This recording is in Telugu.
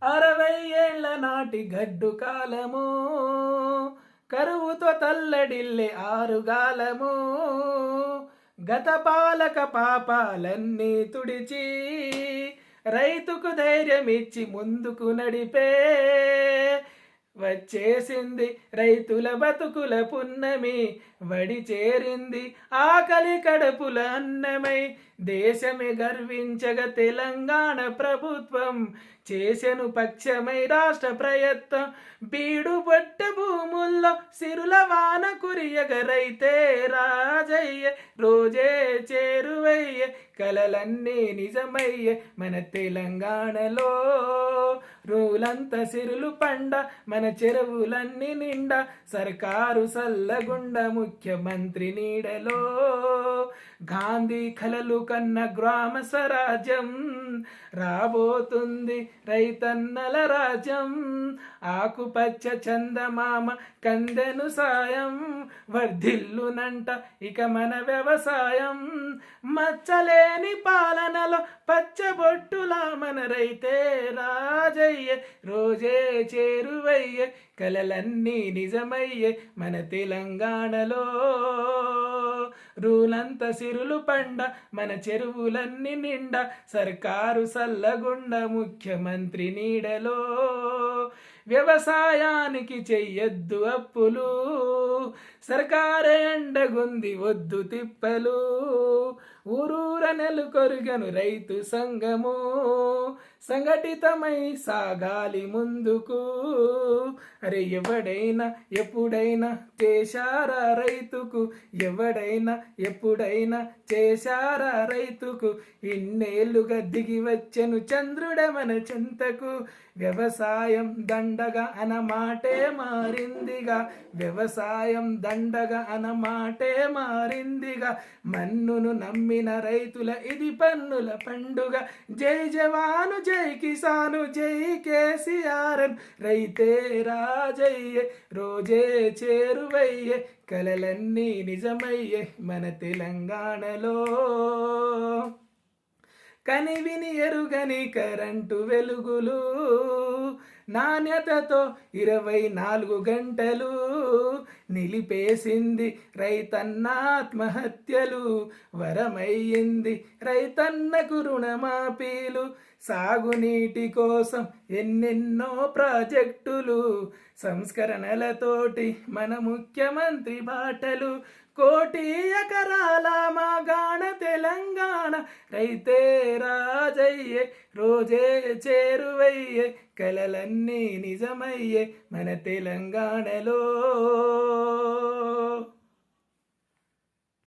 60 ఏళ్ల నాటి గడ్డు కాలము కరువుతో తల్లడిల్లే ఆరుగాలము గత పాలక పాపాలన్నీ తుడిచి రైతుకు ధైర్యమిచ్చి ముందుకు నడిపే వచ్చేసింది రైతుల బతుకుల పున్నమి వడి చేరింది ఆకలి కడుపుల అన్నమై దేశమే గర్వించగ తెలంగాణ ప్రభుత్వం చేసెను పక్షమై రాష్ట్ర ప్రయత్నం బీడు బొట్ట భూముల్లో సిరుల వాన కురియగ రైతే రాజయ్య రోజే చేరువయ్య కలలన్నీ నిజమయ్య మన తెలంగాణలో రూలంత సిరులు పండ మన చెరువులన్నీ నిండా సర్కారు సల్లగుండ ముఖ్యమంత్రి నీడలో గాంధీ కలలు కన్న గ్రామ స్వరాజ్యం రాబోతుంది రైతన్నల రాజ్యం ఆకుపచ్చ చందమామ కందెను సాయం వర్ధిల్లునంట ఇక మన వ్యవసాయం మచ్చలేని పాలనలో పచ్చబొట్టులా మన రైతే రాజయ్య రోజే చేరువయ్య కలలన్నీ నిజమయ్యే మన తెలంగాణలో రూలంత సిరులు పండ మన చెరువులన్నీ నిండా సర్కారు సల్లగుండ ముఖ్యమంత్రి నీడలో వ్యవసాయానికి చెయ్యొద్దు అప్పులు సర్కారే అండగుంది వద్దు తిప్పలు ఊరూర నెలకొరుగను రైతు సంఘము సంఘటితమై సాగాలి ముందుకు అరే ఎవడైనా ఎప్పుడైనా చేశారా రైతుకు ఎవడైనా ఎప్పుడైనా చేశారా రైతుకు ఇన్నేళ్లుగా దిగి వచ్చెను చంద్రుడే మన చింతకు వ్యవసాయం దండగా అన్నమాటే మారిందిగా వ్యవసాయం దండగా అన్నమాటే మారిందిగా మన్నును నమ్మిన రైతుల ఇది పన్నుల పండుగ జై జవాను జై కిసాను జై కేసీఆర్ రైతే రాజయ్యే రోజే చేరువయ్యే కలలన్నీ నిజమయ్యే మన తెలంగాణలో కనివిని ఎరుగని కరెంటు వెలుగులు నాణ్యతతో 24 గంటలు నిలిపేసింది రైతన్న ఆత్మహత్యలు వరమయ్యింది రైతన్నకు రుణమాఫీలు సాగునీటి కోసం ఎన్నెన్నో ప్రాజెక్టులు సంస్కరణలతోటి మన ముఖ్యమంత్రి బాటలు 1,00,00,000 ఎకరాల మాగాణ తెలంగాణ రైతే రాజయ్యే రోజే చేరువయ్యే కలలన్నీ నిజమయ్యే మన తెలంగాణలో